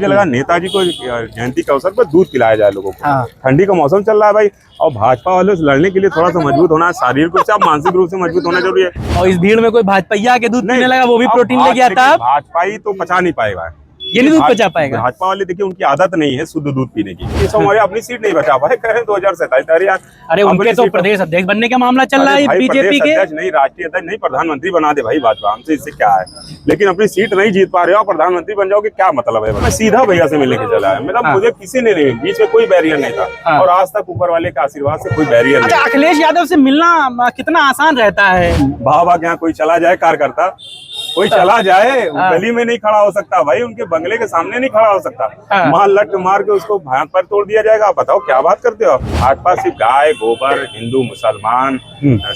मुझे लगा नेताजी को जयंती के अवसर पर दूध पिलाया जाए लोगों को। हाँ। ठंडी का मौसम चल रहा है भाई, और भाजपा वालों से लड़ने के लिए थोड़ा सा मजबूत होना है, शारीरिक रूप से आप मानसिक रूप से मजबूत होना जरूरी है। और इस भीड़ में कोई भाजपा के दूध पीने लगा, वो भी प्रोटीन ले गया था। भाजपा ही तो पचा नहीं पाएगा, ये नहीं दूध बचा पाएगा। भाजपा वाले देखिए उनकी आदत नहीं है शुद्ध दूध पीने की। इस हमारे अपनी सीट नहीं बचा पाए, कह रहे 2027। अरे यार, अरे उनके तो प्रदेश अध्यक्ष बनने का मामला चल रहा है बीजेपी के। नहीं, राष्ट्रीय अध्यक्ष नहीं, प्रधानमंत्री बना दे भाई भाजपा, हमसे इससे क्या है। लेकिन अपनी सीट नहीं जीत पा रहे हो, प्रधानमंत्री बन जाओगे, क्या मतलब है। मैं सीधा भैया से मिलने के चला है, मतलब मुझे किसी ने नहीं, बीच में कोई बैरियर नहीं था, और आज तक ऊपर वाले के आशीर्वाद से कोई बैरियर नहीं। अखिलेश यादव से मिलना कितना आसान रहता है। बाबा के यहाँ कोई चला जाए कार्यकर्ता, कोई चला जाए, गली में नहीं खड़ा हो सकता भाई, उनके बंगले के सामने नहीं खड़ा हो सकता। वहां लट मार के उसको भां पर तोड़ दिया जाएगा। बताओ क्या बात करते हो। भाजपा सिर्फ गाय गोबर, हिंदू मुसलमान,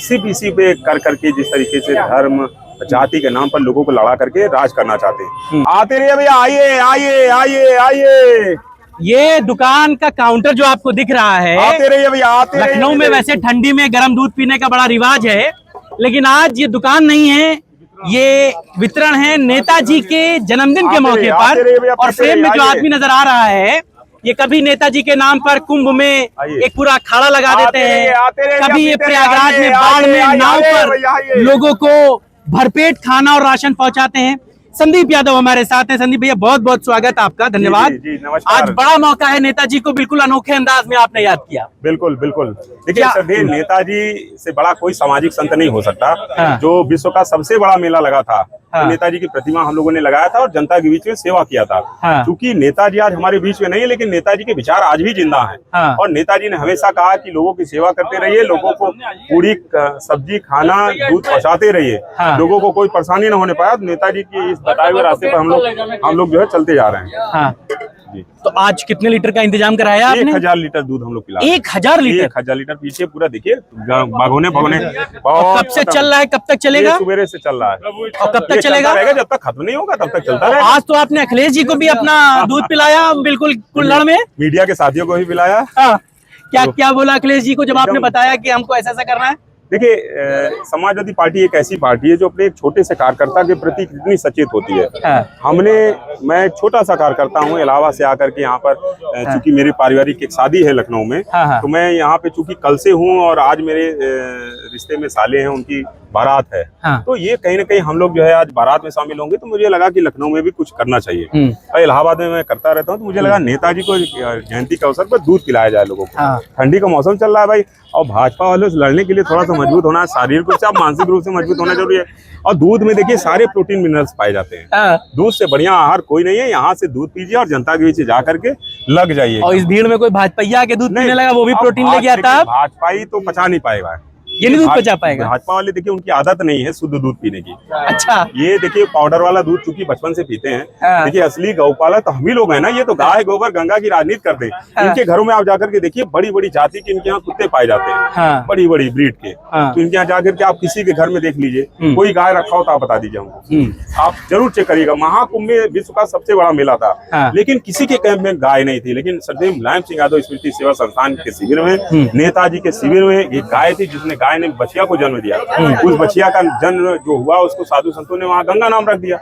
सिर्फ इसी पे कर करके जिस तरीके से धर्म जाति के नाम पर लोगों को लड़ा करके राज करना चाहते हैं। आते रहिए भैया, आइए आइए आइए आइए। ये दुकान का काउंटर जो आपको दिख रहा है, आते रहिए भैया, आते रहिए। लखनऊ में वैसे ठंडी में गर्म दूध पीने का बड़ा रिवाज है, लेकिन आज ये दुकान नहीं है, ये वितरण है नेताजी के जन्मदिन के मौके पर। और फ्रेम में जो आदमी नजर आ रहा है, ये कभी नेताजी के नाम पर कुंभ में एक पूरा अखाड़ा लगा देते हैं, कभी ये प्रयागराज में बाढ़ में नाव पर लोगों को भरपेट खाना और राशन पहुंचाते हैं। संदीप यादव हमारे साथ हैं। संदीप भैया, बहुत बहुत स्वागत आपका, धन्यवाद। जी, नमस्कार। आज बड़ा मौका है, नेताजी को बिल्कुल अनोखे अंदाज में आपने याद किया। बिल्कुल बिल्कुल। देखिए सभी, नेताजी से बड़ा कोई सामाजिक संत नहीं हो सकता। जो विश्व का सबसे बड़ा मेला लगा था, तो नेताजी की प्रतिमा हम लोगों ने लगाया था और जनता के बीच में सेवा किया था। क्योंकि नेताजी आज हमारे बीच में नहीं है, लेकिन नेताजी के विचार आज भी जिंदा हैं। और नेताजी ने हमेशा कहा कि लोगों की सेवा करते रहिए, लोगों को पूरी सब्जी खाना दूध पहुँचाते रहिए, लोगों को कोई परेशानी न होने पाया। नेताजी की इस बताए हुए रास्ते पर हम लोग जो है चलते जा रहे हैं। तो आज कितने लीटर का इंतजाम कराया आपने? 1000 लीटर दूध हम लोग पिला। 1000 लीटर? 1000 लीटर। पीछे पूरा देखिए भगोने कब से चल रहा है, कब तक चलेगा? सुबह से चल रहा है। और कब तक चलेगा? जब तक खत्म नहीं होगा तब तक चलता रहेगा। आज तो आपने अखिलेश जी को भी अपना दूध पिलाया, बिल्कुल कुल्हड़ में। मीडिया के साथियों को भी पिलाया। क्या क्या बोला अखिलेश जी को जब आपने बताया कि हमको ऐसा ऐसा करना है? देखिए, समाजवादी पार्टी एक ऐसी पार्टी है जो अपने एक छोटे से कार्यकर्ता के प्रति कितनी सचेत होती है। मैं छोटा सा कार्यकर्ता हूँ, इलाहाबाद से आकर के यहाँ पर, चूंकि मेरी पारिवारिक एक शादी है लखनऊ में, तो मैं यहाँ पे चूंकि कल से हूँ, और आज मेरे रिश्ते में साले हैं, उनकी बारात है। तो ये कहीं ना कहीं हम लोग जो है आज बारात में शामिल होंगे, तो मुझे लगा कि लखनऊ में भी कुछ करना चाहिए। और इलाहाबाद में मैं करता रहता हूँ, तो मुझे लगा नेताजी को जयंती के अवसर पर दूध पिलाया जाए लोगों को। ठंडी का मौसम चल रहा है भाई, और भाजपा वालों से लड़ने के लिए थोड़ा सा मजबूत होना है, शारीरिक रूप से आप मानसिक रूप से मजबूत होना जरूरी है। और दूध में देखिए सारे प्रोटीन मिनरल्स पाए जाते हैं। दूध से बढ़िया आहार कोई नहीं है। यहाँ से दूध पीजिए और जनता के बीच जा करके लग जाइए। और इस भीड़ में कोई भाजपा के दूध पीने लगा, वो भी प्रोटीन ले गया था। भाजपा ही तो पचा नहीं पाएगा, ये नहीं दूध बचा पाएगा। भाजपा वाले देखिए उनकी आदत नहीं है शुद्ध दूध पीने की। अच्छा, ये देखिए पाउडर वाला दूध चूंकि बचपन से पीते हैं। देखिए असली गौपालक तो हम ही लोग हैं ना। ये तो गाय गोबर गंगा की राजनीति करते हैं। इनके घरों में आप जाकर के देखिए, बड़ी बड़ी जाति के इनके यहाँ कुत्ते पाए जाते हैं, बड़ी बड़ी ब्रीड के। तो इनके यहाँ जाकर के आप किसी के घर में देख लीजिए, कोई गाय रखा हो तो आप बता दीजिए हमको। आप जरूर चेक करिएगा। महाकुंभ में विश्व का सबसे बड़ा मेला था, लेकिन किसी के कैंप में गाय नहीं थी। लेकिन सदैव मुलायम सिंह यादव स्मृति सेवा संस्थान के शिविर में, नेताजी के शिविर में एक गाय थी, जिसने गाय ने बछिया को जन्म दिया। उस बछिया का जन्म जो हुआ, उसको साधु संतों ने वहाँ गंगा नाम रख दिया।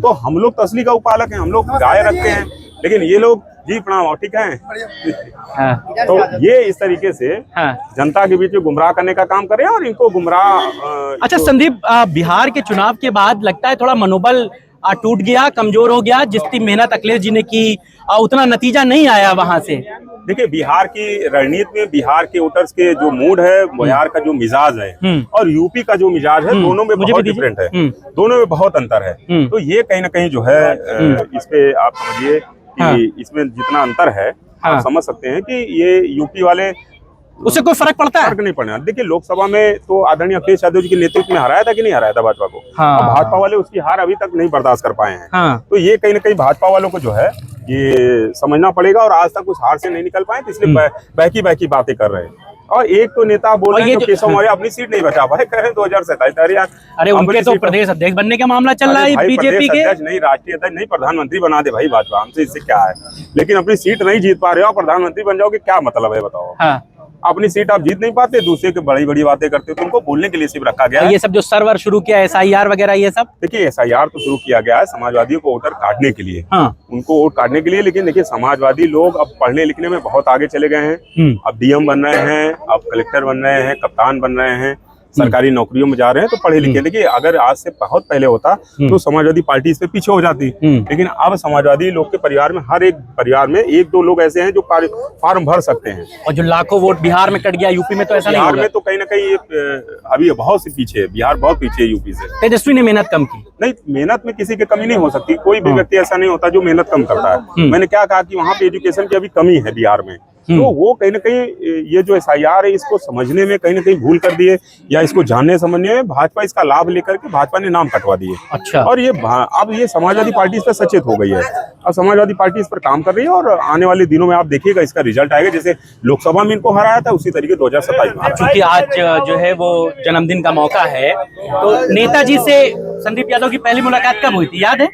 तो हम लोग तो असली गौपालक हैं, हम लोग गाय रखते हैं। लेकिन ये लोग, जी प्रणाम, ठीक है। तो ये इस तरीके से जनता के बीच में गुमराह करने का काम करें, और इनको गुमराह। अच्छा संदीप, बिहार के चुनाव के बाद लगता है थोड़ा मनोबल टूट गया, कमजोर हो गया। जितनी मेहनत अखिलेश जी ने की, उतना नतीजा नहीं आया वहां से। देखिए, बिहार की रणनीति में बिहार के वोटर्स के जो मूड है, बिहार का जो मिजाज है, और यूपी का जो मिजाज है, दोनों में बहुत डिफरेंट है। दोनों में बहुत अंतर है। तो ये कहीं ना कहीं जो है, इस पे आप समझिए कि इसमें जितना अंतर है, आप समझ सकते हैं कि ये यूपी वाले, उससे कोई फर्क पड़ता है? फर्क नहीं पड़ना। देखिए, लोकसभा में तो आदरणीय अखिलेश यादव जी के नेतृत्व में हराया था कि नहीं हराया था भाजपा को। और भाजपा वाले उसकी हार अभी तक नहीं बर्दाश्त कर पाए हैं। तो ये कहीं ना कहीं भाजपा वालों को जो है ये समझना पड़ेगा, और आज तक उस हार से नहीं निकल पाए, तो इसलिए बहकी बहकी बातें कर रहे हैं। और एक तो नेता बोल रहे हैं केशव मौर्य अपनी सीट नहीं बचा पाए, कह रहे 2027। अरे यार, अरे उनके तो प्रदेश अध्यक्ष बनने का मामला चल रहा है बीजेपी के। नहीं, राष्ट्रीय अध्यक्ष नहीं, प्रधानमंत्री बना दे भाई भाजपा, हमसे इससे क्या है। लेकिन अपनी सीट नहीं जीत पा रहे हो, प्रधानमंत्री बन जाओगे, क्या मतलब है बताओ। अपनी सीट आप जीत नहीं पाते, दूसरे के बड़ी बड़ी बातें करते हो, तो उनको बोलने के लिए सिर्फ रखा गया है। ये सब जो सर्वर शुरू किया है SIR वगैरह ये सब, देखिए SIR तो शुरू किया गया है समाजवादियों को वोटर काटने के लिए, उनको वोट काटने के लिए। लेकिन देखिए समाजवादी लोग अब पढ़ने लिखने में बहुत आगे चले गए हैं। अब DM बन रहे हैं, अब कलेक्टर बन रहे हैं, कप्तान बन रहे हैं, सरकारी नौकरियों में जा रहे हैं, तो पढ़े लिखे। देखिए अगर आज से बहुत पहले होता तो समाजवादी पार्टी इस पे पीछे हो जाती। लेकिन अब समाजवादी लोग के परिवार में, हर एक परिवार में 1-2 लोग ऐसे हैं जो फॉर्म भर सकते हैं। और जो लाखों वोट बिहार में कट गया, यूपी में तो ऐसा नहीं होगा। बिहार में तो कहीं ना कहीं अभी बहुत से पीछे है, बिहार बहुत पीछे है यूपी से। तेजस्वी ने मेहनत कम की। नहीं, मेहनत में किसी की कमी नहीं हो सकती, कोई भी व्यक्ति ऐसा नहीं होता जो मेहनत कम करता है। मैंने क्या कहा कि वहाँ पे एजुकेशन की अभी कमी है बिहार में, तो वो कहीं ना कहीं ये जो SIR है इसको समझने में कहीं ना कहीं भूल कर दिए, या इसको जानने समझने में भाजपा इसका लाभ लेकर के भाजपा ने नाम कटवा दिए। अच्छा। और ये अब ये समाजवादी पार्टी इस पर सचेत हो गई है, अब समाजवादी पार्टी इस पर काम कर रही है, और आने वाले दिनों में आप देखिएगा इसका रिजल्ट आएगा। जैसे लोकसभा में इनको हराया था, उसी तरीके 2027 में। चूंकि आज जो है वो जन्मदिन का मौका है, तो नेताजी से संदीप यादव की पहली मुलाकात कब हुई थी, याद है?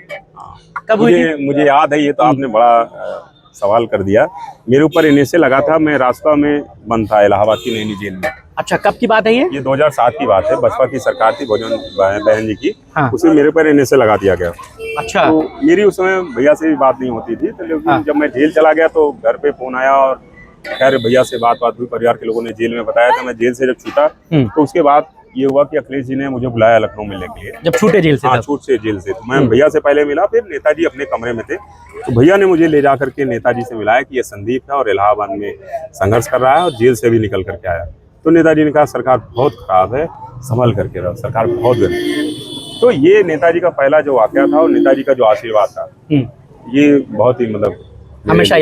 कब हुई थी? मुझे याद है, ये तो आपने बड़ा सवाल कर दिया। मेरे ऊपर NSA लगा था, मैं रास्ता में बंद था इलाहाबाद की नैनी जेल में। अच्छा, कब की बात है ये? 2007 की बात है, बसपा की सरकार थी भोजन बहन जी की। हाँ। उसमें मेरे ऊपर NSA लगा दिया गया। अच्छा। तो मेरी उस समय भैया से भी बात नहीं होती थी, तो लेकिन जब मैं जेल चला गया तो घर पे फोन आया, और खैर भैया से बात हुई, परिवार के लोगों ने जेल में बताया था। मैं जेल से जब छूटा तो उसके बाद ये हुआ कि अखिलेश जी ने मुझे बुलाया लखनऊ मिलने के लिए। जब छूटे जेल से? हाँ, छूट से जेल से। तो मैं भैया से पहले मिला, फिर नेताजी अपने कमरे में थे, तो भैया ने मुझे ले जा करके नेताजी से मिलाया कि ये संदीप है और इलाहाबाद में संघर्ष कर रहा है और जेल से भी निकल करके आया। तो नेताजी ने कहा सरकार बहुत खराब है, संभल करके रहो, सरकार बहुत गंदी। तो ये नेताजी का पहला जो वाकया था और नेताजी का जो आशीर्वाद था, ये बहुत ही मतलब हमेशा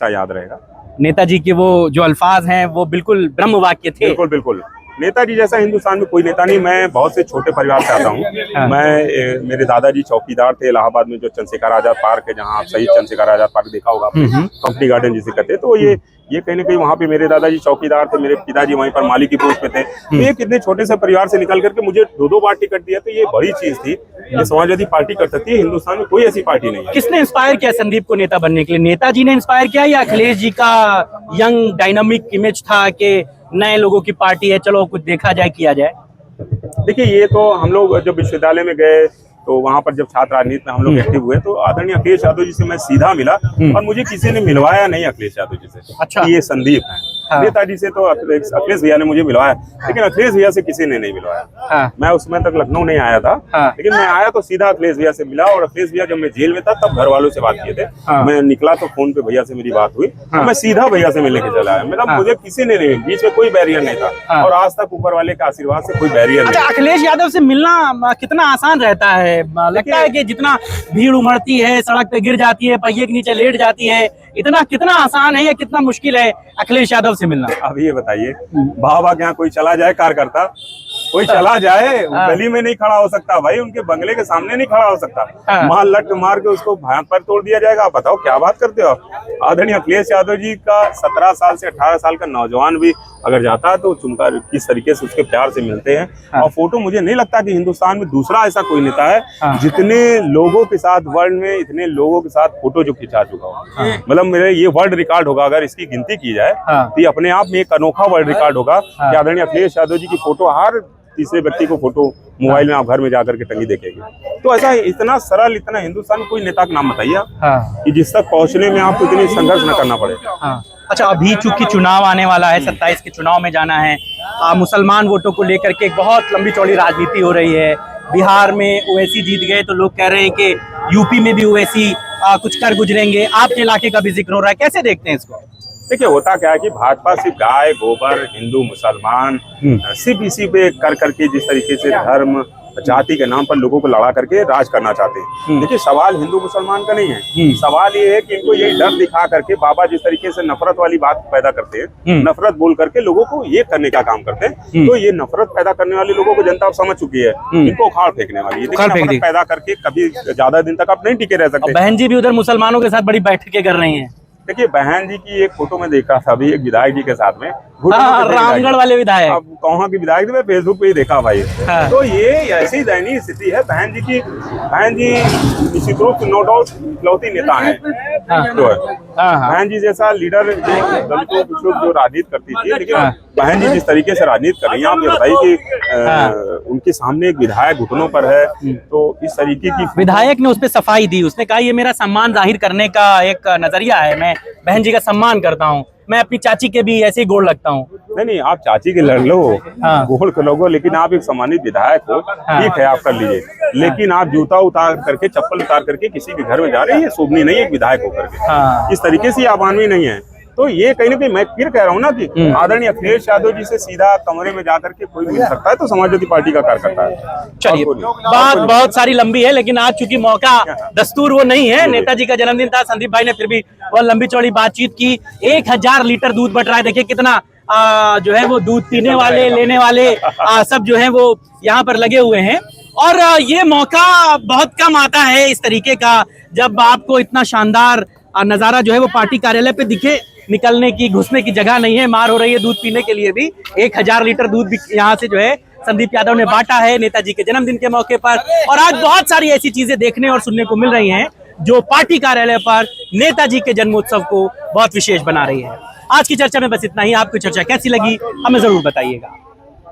याद रहेगा। नेताजी के वो जो अल्फाज हैं वो बिल्कुल ब्रह्म वाक्य थे। बिल्कुल बिल्कुल। नेताजी जैसा हिंदुस्तान में कोई नेता नहीं। मैं बहुत से छोटे परिवार से आता हूँ। मेरे दादाजी चौकीदार थे इलाहाबाद में, जो चंद्रशेखर आजाद पार्क है, जहाँ आप शहीद चंद्रशेखर आजाद पार्क देखा होगा, कंपनी गार्डन जिसे कहते हैं। तो ये कहीं ना कहीं वहाँ पे मेरे दादाजी चौकीदार थे, मेरे पिताजी वहीं पर माली की पोस्ट पे थे। तो ये कितने छोटे से परिवार से निकल करके मुझे 2-2 बार टिकट दिया, तो ये बड़ी चीज थी। ये समाजवादी पार्टी कर सकती है, हिंदुस्तान में कोई ऐसी पार्टी नहीं है। किसने इंस्पायर किया संदीप को नेता बनने के लिए? नेताजी ने इंस्पायर किया या अखिलेश जी का यंग डायनामिक इमेज था कि नए लोगों की पार्टी है, चलो कुछ देखा जाए, किया जाए? देखिए, ये तो हम लोग जब विश्वविद्यालय में गए तो वहाँ पर जब छात्र राजनीति में हम लोग एक्टिव हुए, तो आदरणीय अखिलेश यादव जी से मैं सीधा मिला, और मुझे किसी ने मिलवाया नहीं अखिलेश यादव जी से। अच्छा। ये संदीप है। हाँ। नेताजी से तो अखिलेश भैया ने मुझे मिलवाया। हाँ। लेकिन अखिलेश भैया से किसी ने नहीं मिलवाया। हाँ। मैं उस समय तक लखनऊ नहीं आया था। हाँ। लेकिन मैं आया तो सीधा अखिलेश भैया से मिला, और अखिलेश भैया जब मैं जेल में था तब घर वालों से बात किए थे। हाँ। मैं निकला तो फोन पे भैया से मेरी बात हुई। हाँ। मैं सीधा भैया से मिलने के चला आया। मतलब मुझे किसी ने नहीं, बीच में कोई बैरियर नहीं था। हाँ। और आज तक ऊपर वाले के आशीर्वाद से कोई बैरियर नहीं। अखिलेश यादव से मिलना कितना आसान रहता है? लगता है कि जितना भीड़ उमड़ती है, सड़क पे गिर जाती है, पहिए के नीचे लेट जाती है, इतना कितना आसान है या कितना मुश्किल है अखिलेश यादव से मिलना? अब ये बताइए, बाबा के यहाँ कोई चला जाए कार्यकर्ता, कोई चला जाए, गली में नहीं खड़ा हो सकता भाई, उनके बंगले के सामने नहीं खड़ा हो सकता। वहां लट मार के उसको भात पर तोड़ दिया जाएगा। आप बताओ क्या बात करते हो आप? आदरणीय अखिलेश यादव जी का 17 साल से 18 साल का नौजवान भी अगर जाता है तो चुमका किस तरीके से उसके प्यार से मिलते हैं। और फोटो, मुझे नहीं लगता कि हिंदुस्तान में दूसरा ऐसा कोई नेता है जितने लोगों के साथ, वर्ल्ड में इतने लोगों के साथ फोटो जो खिंचा चुका हो। मतलब मेरे ये वर्ल्ड रिकॉर्ड होगा, अगर इसकी गिनती की जाए तो ये अपने आप में एक अनोखा वर्ल्ड रिकॉर्ड होगा कि आदरणीय अखिलेश यादव जी की फोटो हर तीसरे व्यक्ति को फोटो मोबाइल में आप घर में जाकर के टंगी देखेंगे। तो ऐसा इतना सरल, इतना हिंदुस्तान में कोई नेता का नाम बताइए आप कि जिस तक पहुंचने में आपको इतनी संघर्ष न करना पड़े। अच्छा, अभी चूंकि चुनाव आने वाला है, 27 के चुनाव में जाना है, मुसलमान वोटों को लेकर के एक बहुत लंबी चौड़ी राजनीति हो रही है। बिहार में ओवैसी जीत गए तो लोग कह रहे हैं कि यूपी में भी ओवैसी कुछ कर गुजरेंगे। आपके इलाके का भी जिक्र हो रहा है, कैसे देखते हैं इसको? देखिए, होता क्या है कि भाजपा सिर्फ गाय गोबर, हिंदू मुसलमान, सिर्फ इसी पे कर करके जिस तरीके से धर्म जाति के नाम पर लोगों को लड़ा करके राज करना चाहते हैं। देखिए, सवाल हिंदू मुसलमान का नहीं है। सवाल ये है कि इनको यही डर दिखा करके बाबा जिस तरीके से नफरत वाली बात पैदा करते हैं, नफरत बोल करके लोगों को ये करने का काम करते हैं। तो ये नफरत पैदा करने वाले लोगों को जनता समझ चुकी है, इनको उखाड़ फेंकने वाली है। नफरत पैदा करके कभी ज्यादा दिन तक आप नहीं टिके रह सकते। बहन जी भी उधर मुसलमानों के साथ बड़ी बैठकें कर रही हैं। देखिए बहन जी की एक फोटो में देख रहा था अभी एक विधायक जी के साथ में, रामगढ़ वाले विधायक। अब कहाँ की विधायक थे, मैं फेसबुक पे ही देखा भाई। तो ये ऐसी दयनीय स्थिति है बहन जी की। बहन जी निश्चित रूप से नो डाउट इकलौती नेता है, बहन जी जैसा लीडर दलितों पिछड़ों जो राजनीति करती थी, लेकिन बहन जी जिस तरीके से राजनीति कर रही है, आप ये बताइए कि उनके सामने एक विधायक घुटनों पर है, तो इस तरीके की विधायक ने उस पर सफाई दी। उसने कहा ये मेरा सम्मान जाहिर करने का एक नजरिया है, मैं बहन जी का सम्मान करता हूँ, मैं अपनी चाची के भी ऐसे ही गोड़ लगता हूँ। नहीं, आप चाची के लड़ लो, गोड़ के लोगो, लेकिन आप एक सम्मानित विधायक हो, ठीक है आप कर लीजिए, लेकिन आप जूता उतार करके, चप्पल उतार करके किसी के घर में जा रहे हैं, ये शोभनीय नहीं है एक विधायक होकर के। इस तरीके से आप मानवीय नहीं है। तो ये कहीं ना कहीं मैं फिर कह रहा हूँ ना कि आदरणीय अखिलेश यादव जी से सीधा कमरे में जाकर के कोई मिल सकता है तो समाजवादी पार्टी का कार्यकर्ता है। चलिए, बात बहुत सारी लंबी है, लेकिन आज चूंकि मौका दस्तूर वो नहीं है, नेताजी का जन्मदिन था, संदीप भाई ने फिर भी वो लंबी चौड़ी बातचीत की। 1000 लीटर दूध बट रहा है, देखिए कितना जो है वो दूध पीने वाले, लेने वाले सब जो है वो यहाँ पर लगे हुए हैं। और ये मौका बहुत कम आता है इस तरीके का, जब आपको इतना शानदार नजारा जो है वो पार्टी कार्यालय पे दिखे। निकलने की, घुसने की जगह नहीं है, मार हो रही है दूध पीने के लिए भी। 1000 लीटर दूध भी यहाँ से जो है संदीप यादव ने बांटा है नेताजी के जन्मदिन के मौके पर। और आज बहुत सारी ऐसी चीजें देखने और सुनने को मिल रही हैं जो पार्टी कार्यालय पर नेताजी के जन्मोत्सव को बहुत विशेष बना रही है। आज की चर्चा में बस इतना ही। आपको चर्चा कैसी लगी हमें जरूर बताइएगा।